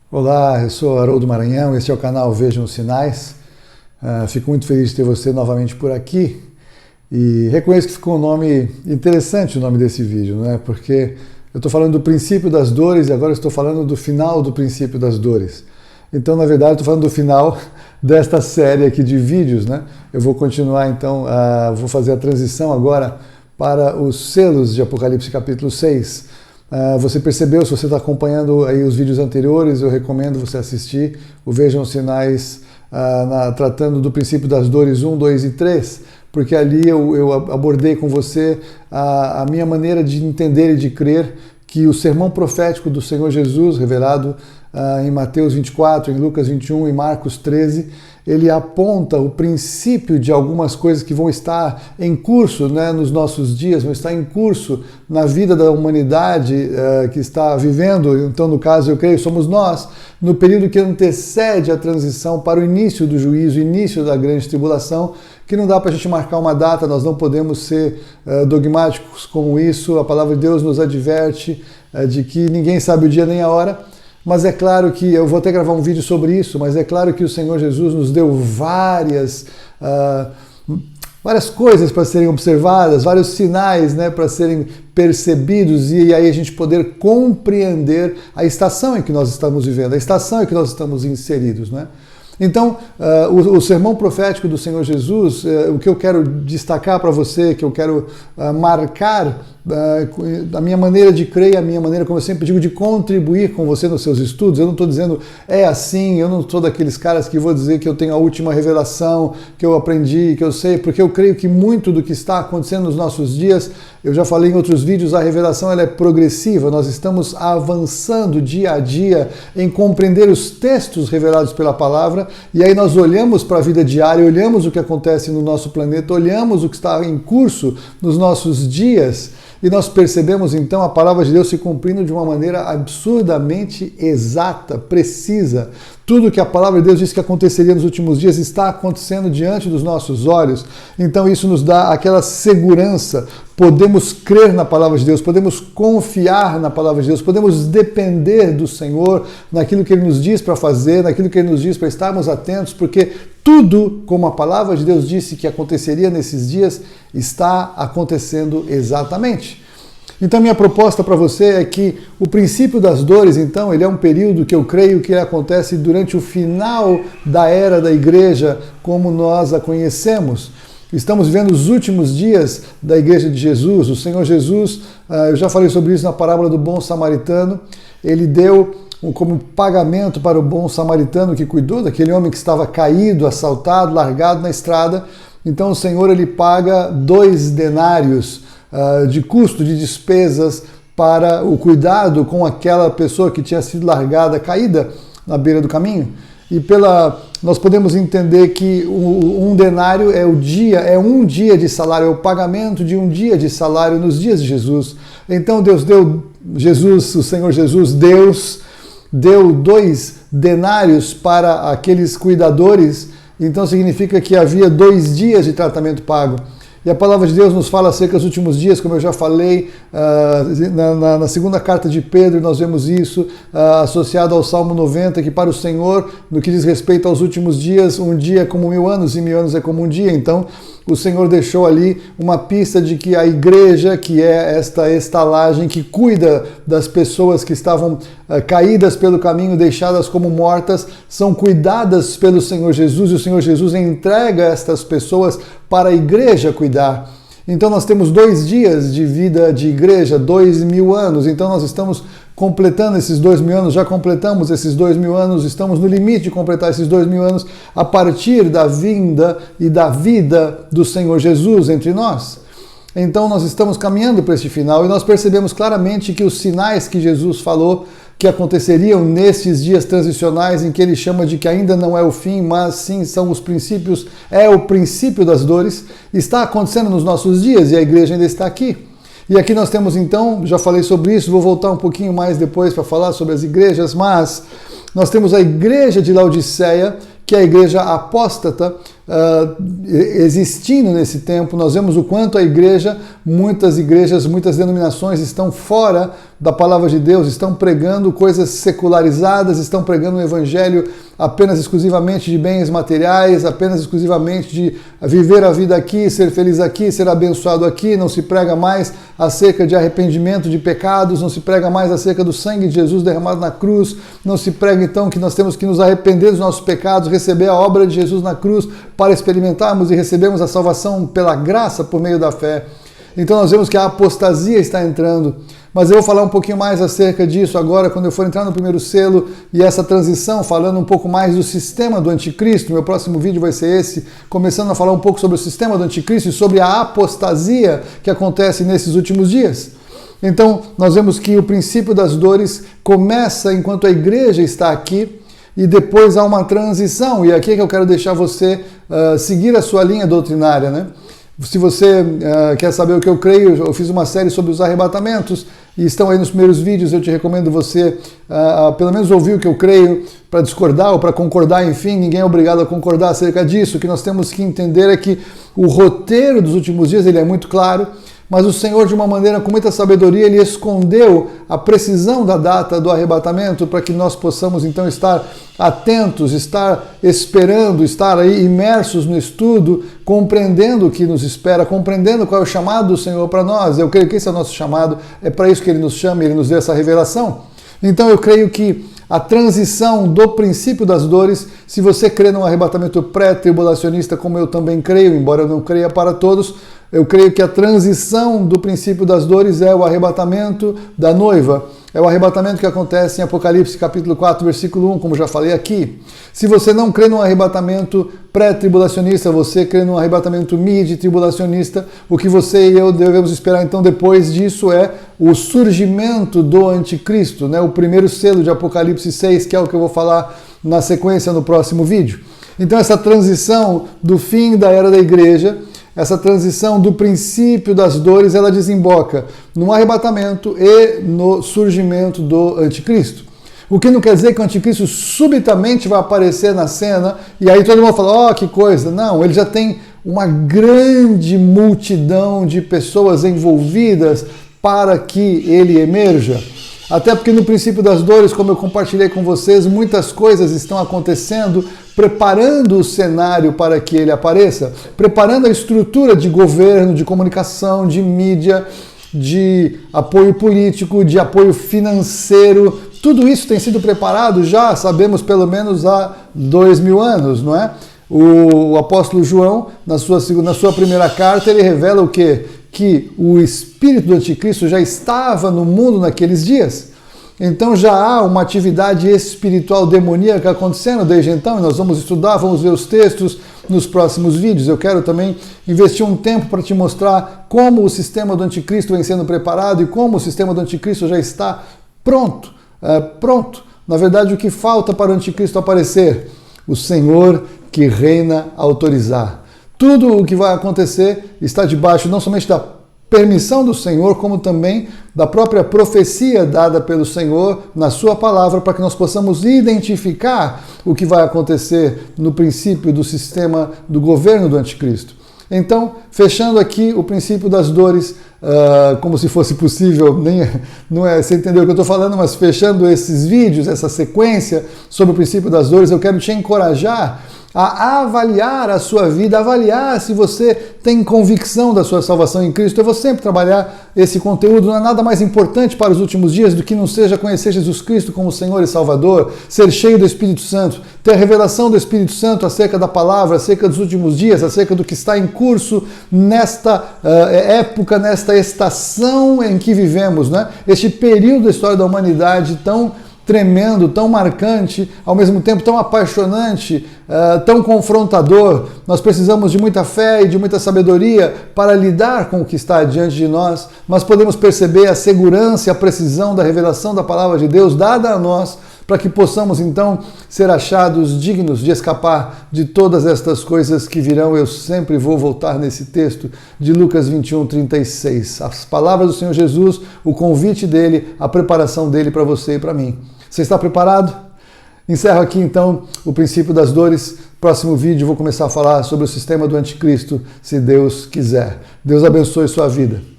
Olá, eu sou Haroldo Maranhão, este é o canal Vejam os Sinais. Fico muito feliz de ter você novamente por aqui e reconheço que ficou um nome interessante, o nome desse vídeo, né? Porque eu estou falando do princípio das dores e agora estou falando do final do princípio das dores. Então, na verdade, estou falando do final desta série aqui de vídeos, né? Eu vou continuar, então, vou fazer a transição agora para os selos de Apocalipse capítulo 6. Você percebeu, se você está acompanhando aí os vídeos anteriores, eu recomendo você assistir o Vejam os Sinais tratando do princípio das dores 1, 2 e 3, porque ali eu abordei com você a minha maneira de entender e de crer que o sermão profético do Senhor Jesus, revelado em Mateus 24, em Lucas 21 e Marcos 13, ele aponta o princípio de algumas coisas que vão estar em curso, né, nos nossos dias, vão estar em curso na vida da humanidade que está vivendo. Então, no caso, eu creio, somos nós, no período que antecede a transição para o início do juízo, início da grande tribulação, que não dá para a gente marcar uma data, nós não podemos ser dogmáticos com isso. A palavra de Deus nos adverte de que ninguém sabe o dia nem a hora. Mas é claro que, eu vou até gravar um vídeo sobre isso, mas é claro que o Senhor Jesus nos deu várias coisas para serem observadas, vários sinais, né, para serem percebidos e aí a gente poder compreender a estação em que nós estamos vivendo, a estação em que nós estamos inseridos, né? Então, o sermão profético do Senhor Jesus, o que eu quero destacar para você, que eu quero marcar a minha maneira de crer e a minha maneira, como eu sempre digo, de contribuir com você nos seus estudos. Eu não estou dizendo é assim, eu não sou daqueles caras que vou dizer que eu tenho a última revelação, que eu aprendi, que eu sei, porque eu creio que muito do que está acontecendo nos nossos dias, eu já falei em outros vídeos, a revelação ela é progressiva, nós estamos avançando dia a dia em compreender os textos revelados pela palavra, e aí nós olhamos para a vida diária, olhamos o que acontece no nosso planeta, olhamos o que está em curso nos nossos dias, e nós percebemos então a palavra de Deus se cumprindo de uma maneira absurdamente exata, precisa. Tudo que a palavra de Deus disse que aconteceria nos últimos dias está acontecendo diante dos nossos olhos. Então isso nos dá aquela segurança. Podemos crer na palavra de Deus, podemos confiar na palavra de Deus, podemos depender do Senhor naquilo que Ele nos diz para fazer, naquilo que Ele nos diz para estarmos atentos, porque tudo, como a palavra de Deus disse que aconteceria nesses dias, está acontecendo exatamente. Então, minha proposta para você é que o princípio das dores, então, ele é um período que eu creio que acontece durante o final da era da igreja, como nós a conhecemos. Estamos vivendo os últimos dias da igreja de Jesus. O Senhor Jesus, eu já falei sobre isso na parábola do bom samaritano, ele deu como pagamento para o bom samaritano que cuidou daquele homem que estava caído, assaltado, largado na estrada. Então o Senhor ele paga 2 denários de custo, de despesas para o cuidado com aquela pessoa que tinha sido largada, caída na beira do caminho. E nós podemos entender que um denário é um dia de salário, é o pagamento de um dia de salário nos dias de Jesus. Então o Senhor Jesus, Deus deu 2 denários para aqueles cuidadores, então significa que havia 2 dias de tratamento pago. E a palavra de Deus nos fala acerca dos últimos dias, como eu já falei, na segunda carta de Pedro nós vemos isso associado ao Salmo 90, que para o Senhor, no que diz respeito aos últimos dias, um dia é como 1000 anos e 1000 anos é como um dia. Então o Senhor deixou ali uma pista de que a igreja, que é esta estalagem que cuida das pessoas que estavam caídas pelo caminho, deixadas como mortas, são cuidadas pelo Senhor Jesus, e o Senhor Jesus entrega estas pessoas para a igreja cuidar. Então nós temos 2 dias de vida de igreja, 2000 anos, então nós estamos completando esses 2000 anos, já completamos esses 2000 anos, estamos no limite de completar esses 2000 anos a partir da vinda e da vida do Senhor Jesus entre nós. Então nós estamos caminhando para este final e nós percebemos claramente que os sinais que Jesus falou que aconteceriam nesses dias transicionais em que ele chama de que ainda não é o fim, mas sim são os princípios, é o princípio das dores, está acontecendo nos nossos dias e a igreja ainda está aqui. E aqui nós temos então, já falei sobre isso, vou voltar um pouquinho mais depois para falar sobre as igrejas, mas nós temos a igreja de Laodiceia, que é a igreja apóstata, existindo nesse tempo. Nós vemos o quanto a igreja, muitas igrejas, muitas denominações estão fora da palavra de Deus, estão pregando coisas secularizadas, estão pregando um evangelho apenas exclusivamente de bens materiais, apenas exclusivamente de viver a vida aqui, ser feliz aqui, ser abençoado aqui. Não se prega mais acerca de arrependimento de pecados, não se prega mais acerca do sangue de Jesus derramado na cruz, não se prega então que nós temos que nos arrepender dos nossos pecados, receber a obra de Jesus na cruz para experimentarmos e recebermos a salvação pela graça por meio da fé. Então nós vemos que a apostasia está entrando. Mas eu vou falar um pouquinho mais acerca disso agora, quando eu for entrar no primeiro selo e essa transição, falando um pouco mais do sistema do anticristo. Meu próximo vídeo vai ser esse, começando a falar um pouco sobre o sistema do anticristo e sobre a apostasia que acontece nesses últimos dias. Então, nós vemos que o princípio das dores começa enquanto a igreja está aqui e depois há uma transição. E aqui é que eu quero deixar você seguir a sua linha doutrinária, né? Se você quer saber o que eu creio, eu fiz uma série sobre os arrebatamentos e estão aí nos primeiros vídeos. Eu te recomendo você pelo menos ouvir o que eu creio para discordar ou para concordar. Enfim, ninguém é obrigado a concordar acerca disso. O que nós temos que entender é que o roteiro dos últimos dias ele é muito claro, mas o Senhor, de uma maneira com muita sabedoria, ele escondeu a precisão da data do arrebatamento para que nós possamos então estar atentos, estar esperando, estar aí imersos no estudo, compreendendo o que nos espera, compreendendo qual é o chamado do Senhor para nós. Eu creio que esse é o nosso chamado, é para isso que ele nos chama, ele nos dê essa revelação. Então eu creio que a transição do princípio das dores, se você crê num arrebatamento pré-tribulacionista, como eu também creio, embora eu não creia para todos, eu creio que a transição do princípio das dores é o arrebatamento da noiva. É o arrebatamento que acontece em Apocalipse capítulo 4, versículo 1, como já falei aqui. Se você não crê num arrebatamento pré-tribulacionista, você crê num arrebatamento mid-tribulacionista, o que você e eu devemos esperar então depois disso é o surgimento do anticristo, né? O primeiro selo de Apocalipse 6, que é o que eu vou falar na sequência no próximo vídeo. Então essa transição do fim da era da igreja, essa transição do princípio das dores, ela desemboca no arrebatamento e no surgimento do anticristo. O que não quer dizer que o anticristo subitamente vai aparecer na cena e aí todo mundo fala, que coisa. Não, ele já tem uma grande multidão de pessoas envolvidas para que ele emerja. Até porque no princípio das dores, como eu compartilhei com vocês, muitas coisas estão acontecendo, preparando o cenário para que ele apareça, preparando a estrutura de governo, de comunicação, de mídia, de apoio político, de apoio financeiro. Tudo isso tem sido preparado já, sabemos, pelo menos há 2000 anos, não é? O apóstolo João, na sua primeira carta, ele revela o quê? Que o espírito do anticristo já estava no mundo naqueles dias. Então já há uma atividade espiritual demoníaca acontecendo desde então, e nós vamos estudar, vamos ver os textos nos próximos vídeos. Eu quero também investir um tempo para te mostrar como o sistema do anticristo vem sendo preparado e como o sistema do anticristo já está pronto. Na verdade, o que falta para o anticristo aparecer? O Senhor que reina autorizar. Tudo o que vai acontecer está debaixo não somente da permissão do Senhor, como também da própria profecia dada pelo Senhor na sua palavra, para que nós possamos identificar o que vai acontecer no princípio do sistema do governo do anticristo. Então, fechando aqui o princípio das dores, como se fosse possível, não é você entender o que eu estou falando, mas fechando esses vídeos, essa sequência sobre o princípio das dores, eu quero te encorajar a avaliar a sua vida, avaliar se você tem convicção da sua salvação em Cristo. Eu vou sempre trabalhar esse conteúdo, não é nada mais importante para os últimos dias do que não seja conhecer Jesus Cristo como Senhor e Salvador, ser cheio do Espírito Santo, ter a revelação do Espírito Santo acerca da palavra, acerca dos últimos dias, acerca do que está em curso nesta época, nesta estação em que vivemos, né? Este período da história da humanidade tão tremendo, tão marcante, ao mesmo tempo tão apaixonante, tão confrontador. Nós precisamos de muita fé e de muita sabedoria para lidar com o que está diante de nós, mas podemos perceber a segurança e a precisão da revelação da palavra de Deus dada a nós, para que possamos então ser achados dignos de escapar de todas estas coisas que virão. Eu sempre vou voltar nesse texto de Lucas 21:36. As palavras do Senhor Jesus, o convite dele, a preparação dele para você e para mim. Você está preparado? Encerro aqui então o princípio das dores. Próximo vídeo eu vou começar a falar sobre o sistema do anticristo, se Deus quiser. Deus abençoe sua vida.